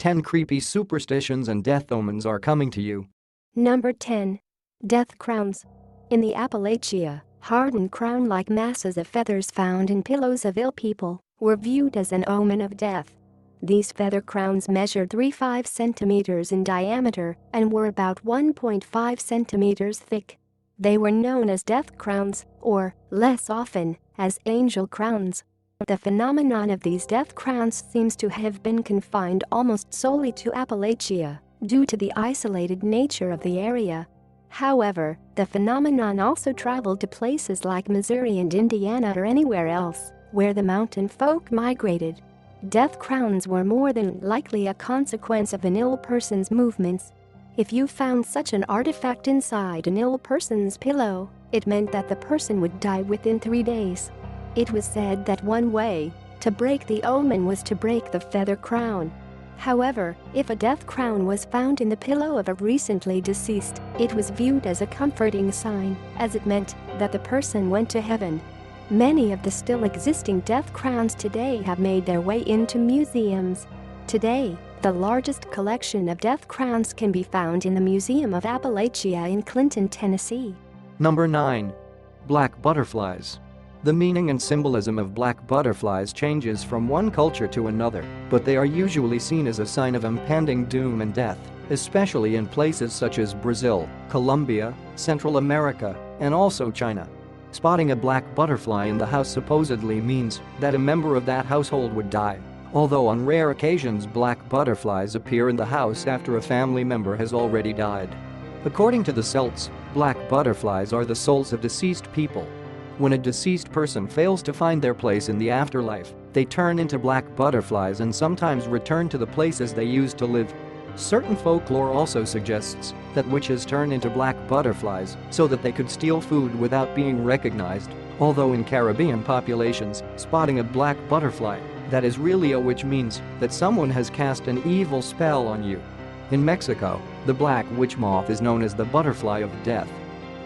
10 creepy superstitions and death omens are coming to you. Number 10. Death crowns. In the Appalachia, hardened crown-like masses of feathers found in pillows of ill people were viewed as an omen of death. These feather crowns measured 3.5 centimeters in diameter and were about 1.5 centimeters thick. They were known as death crowns, or, less often, as angel crowns. The phenomenon of these death crowns seems to have been confined almost solely to Appalachia due to the isolated nature of the area. However, the phenomenon also traveled to places like Missouri and Indiana or anywhere else where the mountain folk migrated. Death crowns were more than likely a consequence of an ill person's movements. If you found such an artifact inside an ill person's pillow, it meant that the person would die within 3 days. It was said that one way to break the omen was to break the feather crown. However, if a death crown was found in the pillow of a recently deceased, it was viewed as a comforting sign, as it meant that the person went to heaven. Many of the still existing death crowns today have made their way into museums. Today, the largest collection of death crowns can be found in the Museum of Appalachia in Clinton, Tennessee. Number 9. Black butterflies. The meaning and symbolism of black butterflies changes from one culture to another, but they are usually seen as a sign of impending doom and death, especially in places such as Brazil, Colombia, Central America, and also China. Spotting a black butterfly in the house supposedly means that a member of that household would die, although on rare occasions black butterflies appear in the house after a family member has already died. According to the Celts, black butterflies are the souls of deceased people. When a deceased person fails to find their place in the afterlife, they turn into black butterflies and sometimes return to the places they used to live. Certain folklore also suggests that witches turn into black butterflies so that they could steal food without being recognized, although in Caribbean populations, spotting a black butterfly that is really a witch means that someone has cast an evil spell on you. In Mexico, the black witch moth is known as the butterfly of death.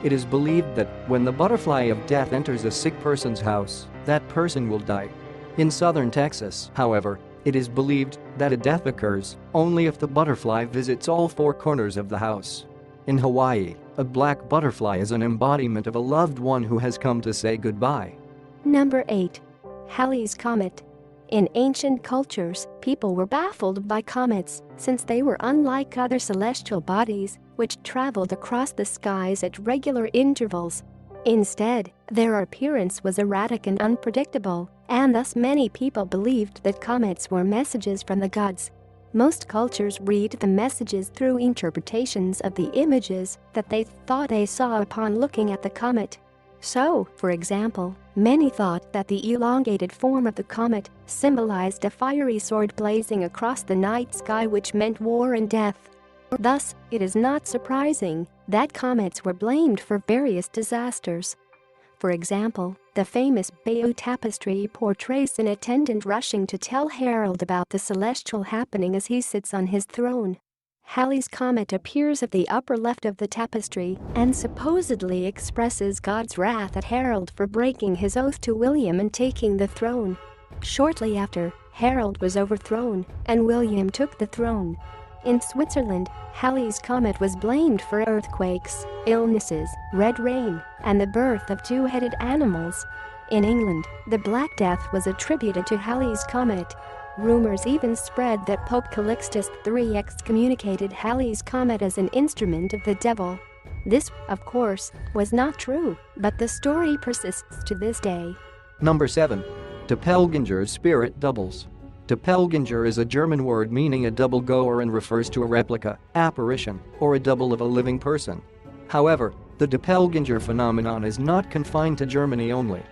It is believed that when the butterfly of death enters a sick person's house, that person will die. In southern Texas, however, it is believed that a death occurs only if the butterfly visits all 4 corners of the house. In Hawaii, a black butterfly is an embodiment of a loved one who has come to say goodbye. Number 8. Halley's Comet. In ancient cultures, people were baffled by comets since they were unlike other celestial bodies which traveled across the skies at regular intervals. Instead, their appearance was erratic and unpredictable, and thus many people believed that comets were messages from the gods. Most cultures read the messages through interpretations of the images that they thought they saw upon looking at the comet. So, for example, many thought that the elongated form of the comet symbolized a fiery sword blazing across the night sky, which meant war and death. Thus, it is not surprising that comets were blamed for various disasters. For example, the famous Bayeux tapestry portrays an attendant rushing to tell Harold about the celestial happening as he sits on his throne. Halley's Comet appears at the upper left of the tapestry and supposedly expresses God's wrath at Harold for breaking his oath to William and taking the throne. Shortly after, Harold was overthrown and William took the throne. In Switzerland, Halley's Comet was blamed for earthquakes, illnesses, red rain, and the birth of 2-headed animals. In England, the Black Death was attributed to Halley's Comet. Rumors even spread that Pope Calixtus III excommunicated Halley's Comet as an instrument of the devil. This, of course, was not true, but the story persists to this day. Number 7. Doppelganger spirit doubles. Doppelganger is a German word meaning a double goer and refers to a replica, apparition, or a double of a living person. However, the doppelganger phenomenon is not confined to Germany only.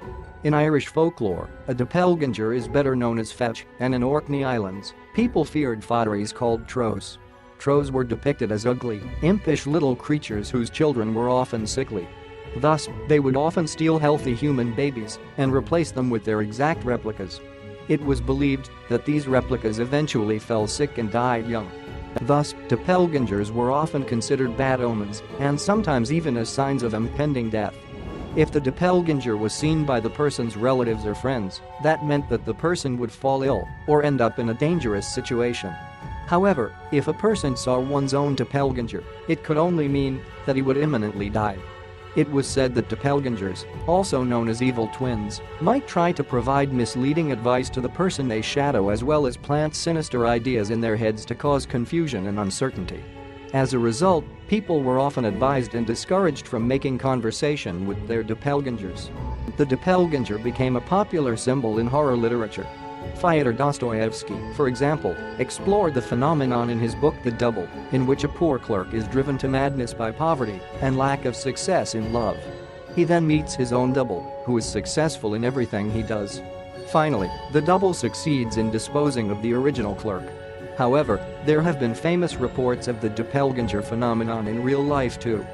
In Irish folklore, a doppelganger is better known as fetch, and in Orkney Islands, people feared fairies called trolls. Trolls were depicted as ugly, impish little creatures whose children were often sickly. Thus, they would often steal healthy human babies and replace them with their exact replicas. It was believed that these replicas eventually fell sick and died young. Thus, doppelgangers were often considered bad omens and sometimes even as signs of impending death. If the doppelganger was seen by the person's relatives or friends, that meant that the person would fall ill or end up in a dangerous situation. However, if a person saw one's own doppelganger, it could only mean that he would imminently die. It was said that doppelgangers, also known as evil twins, might try to provide misleading advice to the person they shadow as well as plant sinister ideas in their heads to cause confusion and uncertainty. As a result, people were often advised and discouraged from making conversation with their doppelgangers. The doppelganger became a popular symbol in horror literature. Fyodor Dostoevsky, for example, explored the phenomenon in his book The Double, in which a poor clerk is driven to madness by poverty and lack of success in love. He then meets his own double, who is successful in everything he does. Finally, the double succeeds in disposing of the original clerk. However, there have been famous reports of the doppelganger phenomenon in real life too.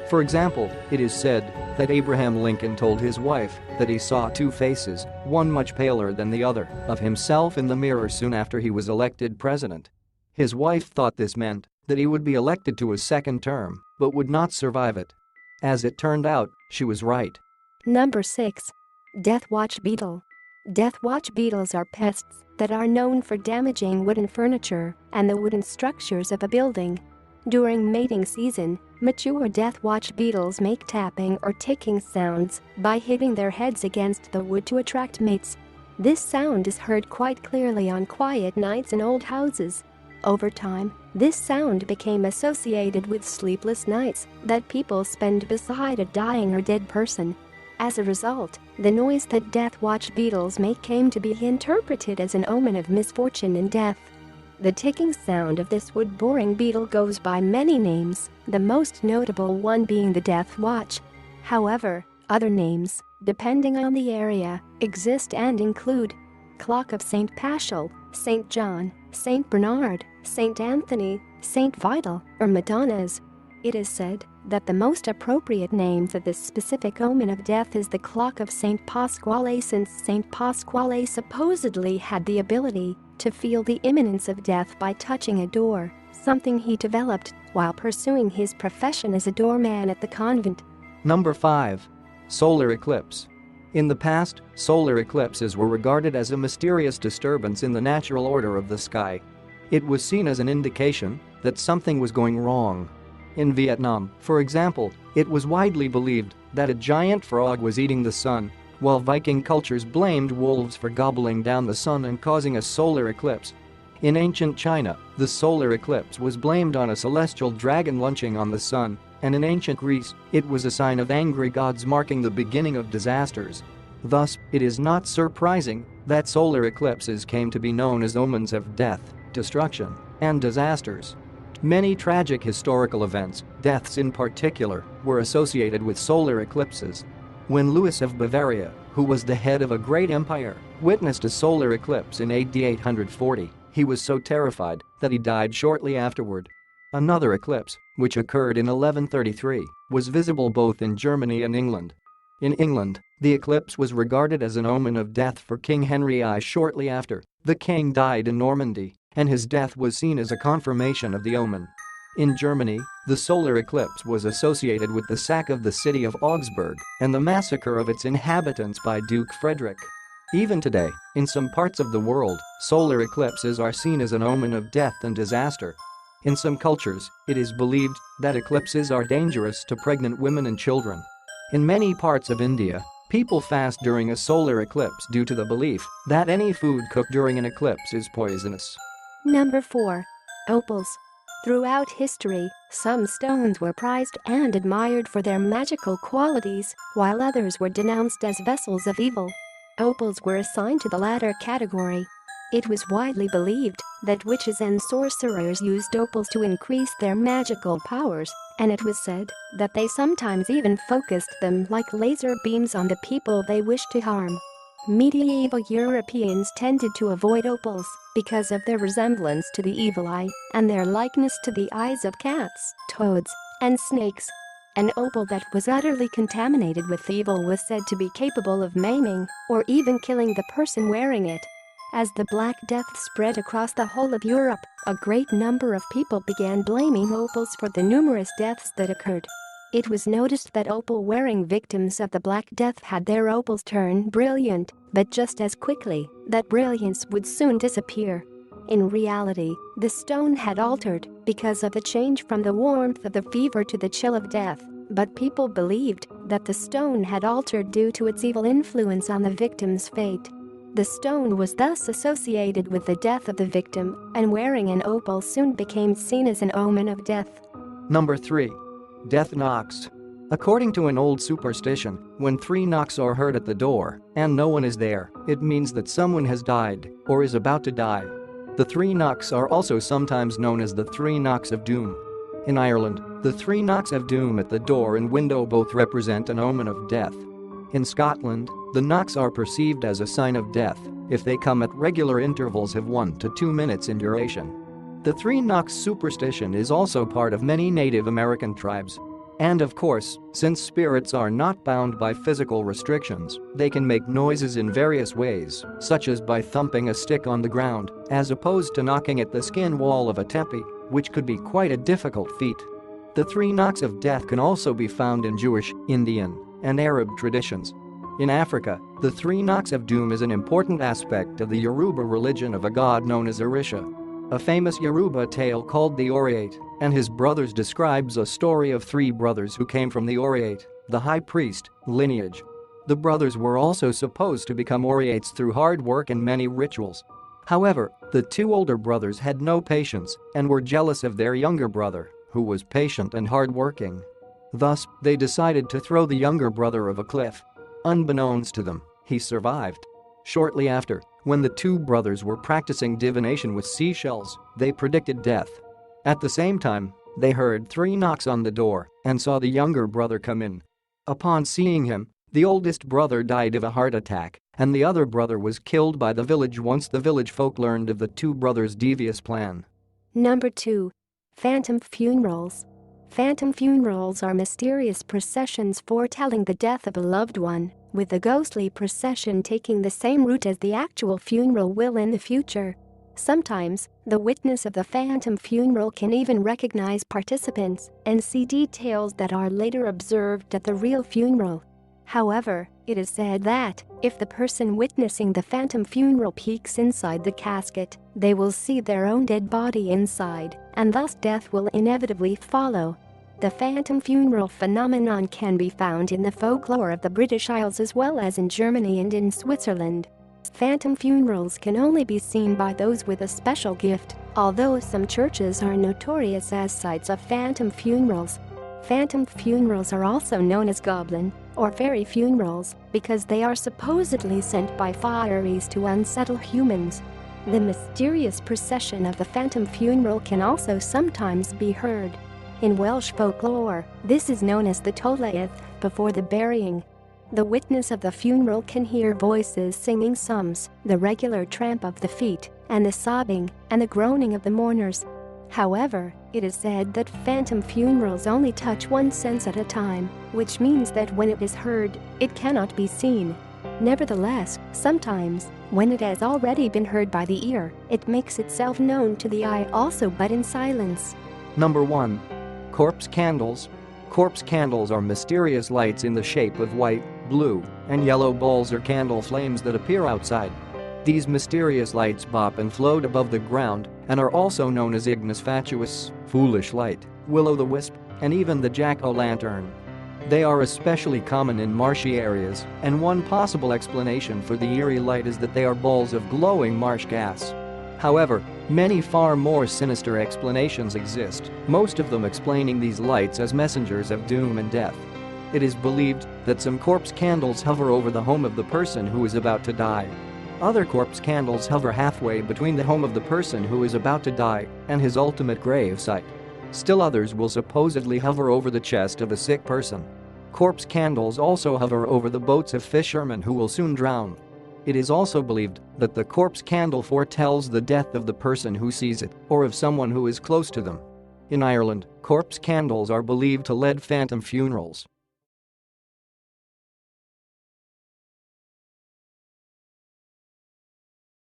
For example, it is said that Abraham Lincoln told his wife that he saw two faces, one much paler than the other, of himself in the mirror soon after he was elected president. His wife thought this meant that he would be elected to a second term, but would not survive it. As it turned out, she was right. Number 6. Death Watch Beetle. Death watch beetles are pests that are known for damaging wooden furniture and the wooden structures of a building. During mating season, mature death watch beetles make tapping or ticking sounds by hitting their heads against the wood to attract mates. This sound is heard quite clearly on quiet nights in old houses. Over time, this sound became associated with sleepless nights that people spend beside a dying or dead person. As a result, the noise that death watch beetles make came to be interpreted as an omen of misfortune and death. The ticking sound of this wood-boring beetle goes by many names, the most notable one being the death watch. However, other names, depending on the area, exist and include Clock of St. Paschal, St. John, St. Bernard, St. Anthony, St. Vital, or Madonnas. It is said that the most appropriate name for this specific omen of death is the Clock of St. Pasquale, since St. Pasquale supposedly had the ability to feel the imminence of death by touching a door, something he developed while pursuing his profession as a doorman at the convent. Number 5. Solar eclipse. In the past, solar eclipses were regarded as a mysterious disturbance in the natural order of the sky. It was seen as an indication that something was going wrong. In Vietnam, for example, it was widely believed that a giant frog was eating the sun, while Viking cultures blamed wolves for gobbling down the sun and causing a solar eclipse. In ancient China, the solar eclipse was blamed on a celestial dragon lunching on the sun, and in ancient Greece, it was a sign of angry gods marking the beginning of disasters. Thus, it is not surprising that solar eclipses came to be known as omens of death, destruction, and disasters. Many tragic historical events, deaths in particular, were associated with solar eclipses. When Louis of Bavaria, who was the head of a great empire, witnessed a solar eclipse in AD 840, he was so terrified that he died shortly afterward. Another eclipse, which occurred in 1133, was visible both in Germany and England. In England, the eclipse was regarded as an omen of death for King Henry I. Shortly after, the king died in Normandy, and his death was seen as a confirmation of the omen. In Germany, the solar eclipse was associated with the sack of the city of Augsburg and the massacre of its inhabitants by Duke Frederick. Even today, in some parts of the world, solar eclipses are seen as an omen of death and disaster. In some cultures, it is believed that eclipses are dangerous to pregnant women and children. In many parts of India, people fast during a solar eclipse due to the belief that any food cooked during an eclipse is poisonous. Number 4. Opals. Throughout history, some stones were prized and admired for their magical qualities, while others were denounced as vessels of evil. Opals were assigned to the latter category. It was widely believed that witches and sorcerers used opals to increase their magical powers, and it was said that they sometimes even focused them like laser beams on the people they wished to harm. Medieval Europeans tended to avoid opals because of their resemblance to the evil eye and their likeness to the eyes of cats, toads, and snakes. An opal that was utterly contaminated with evil was said to be capable of maiming or even killing the person wearing it. As the Black Death spread across the whole of Europe, a great number of people began blaming opals for the numerous deaths that occurred. It was noticed that opal-wearing victims of the Black Death had their opals turn brilliant, but just as quickly, that brilliance would soon disappear. In reality, the stone had altered because of the change from the warmth of the fever to the chill of death, but people believed that the stone had altered due to its evil influence on the victim's fate. The stone was thus associated with the death of the victim, and wearing an opal soon became seen as an omen of death. Number 3. Death knocks. According to an old superstition, when 3 knocks are heard at the door and no one is there, it means that someone has died or is about to die. The 3 knocks are also sometimes known as the 3 knocks of doom. In Ireland, the 3 knocks of doom at the door and window both represent an omen of death. In Scotland, the knocks are perceived as a sign of death if they come at regular intervals of 1 to 2 minutes in duration. The 3 knocks superstition is also part of many Native American tribes. And of course, since spirits are not bound by physical restrictions, they can make noises in various ways, such as by thumping a stick on the ground, as opposed to knocking at the skin wall of a teepee, which could be quite a difficult feat. The 3 knocks of death can also be found in Jewish, Indian, and Arab traditions. In Africa, the 3 knocks of doom is an important aspect of the Yoruba religion of a god known as Orisha. A famous Yoruba tale called the Oriate and his brothers describes a story of 3 brothers who came from the Oriate, the high priest, lineage. The brothers were also supposed to become Oriates through hard work and many rituals. However, the 2 older brothers had no patience and were jealous of their younger brother, who was patient and hardworking. Thus, they decided to throw the younger brother off a cliff. Unbeknownst to them, he survived. Shortly after, when the 2 brothers were practicing divination with seashells, they predicted death. At the same time, they heard 3 knocks on the door and saw the younger brother come in. Upon seeing him, the oldest brother died of a heart attack, and the other brother was killed by the village once the village folk learned of the 2 brothers' devious plan. Number 2. Phantom funerals. Phantom funerals are mysterious processions foretelling the death of a loved one, with the ghostly procession taking the same route as the actual funeral will in the future. Sometimes, the witness of the phantom funeral can even recognize participants and see details that are later observed at the real funeral. However, it is said that, if the person witnessing the phantom funeral peeks inside the casket, they will see their own dead body inside, and thus death will inevitably follow. The phantom funeral phenomenon can be found in the folklore of the British Isles as well as in Germany and in Switzerland. Phantom funerals can only be seen by those with a special gift, although some churches are notorious as sites of phantom funerals. Phantom funerals are also known as goblin or fairy funerals because they are supposedly sent by fairies to unsettle humans. The mysterious procession of the phantom funeral can also sometimes be heard. In Welsh folklore, this is known as the Tolaeth before the burying. The witness of the funeral can hear voices singing psalms, the regular tramp of the feet, and the sobbing and the groaning of the mourners. However, it is said that phantom funerals only touch one sense at a time, which means that when it is heard, it cannot be seen. Nevertheless, sometimes, when it has already been heard by the ear, it makes itself known to the eye also but in silence. Number 1. Corpse candles. Corpse candles are mysterious lights in the shape of white, blue, and yellow balls or candle flames that appear outside. These mysterious lights bob and float above the ground and are also known as ignis fatuus, foolish light, will-o'-the-wisp, and even the jack-o'-lantern. They are especially common in marshy areas, and one possible explanation for the eerie light is that they are balls of glowing marsh gas. However, many far more sinister explanations exist, most of them explaining these lights as messengers of doom and death. It is believed that some corpse candles hover over the home of the person who is about to die. Other corpse candles hover halfway between the home of the person who is about to die and his ultimate grave site. Still others will supposedly hover over the chest of a sick person. Corpse candles also hover over the boats of fishermen who will soon drown. It is also believed that the corpse candle foretells the death of the person who sees it or of someone who is close to them. In Ireland, corpse candles are believed to lead phantom funerals.